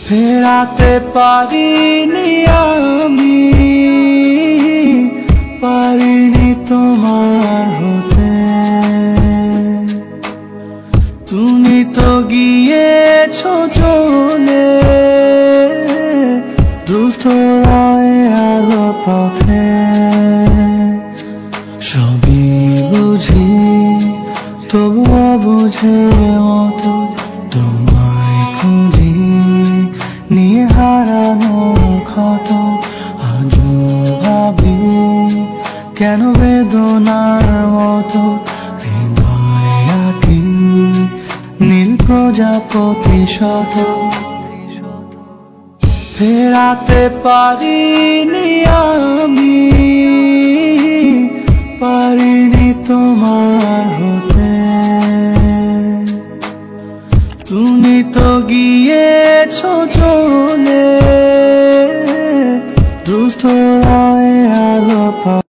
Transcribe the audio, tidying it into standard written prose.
ফেরাতে পারিনি আমি, পারিনি তোমার হতে। তুমি তো গিয়েছো চলে দ্রুত আলো পথে। সবই বুঝি তবুও বুঝে মতো তোমায় খুঁজি, নিয়ে হারানো ক্ষত। আজও ভাবি কেন বেদনার মতো হৃদয় আঁকি নীল প্রজাপতি শত। ফেরাতে পারিনি আমি, পারিনি তোমার হতে। তুমি তো গিয়েছো চলে দ্রুত আলো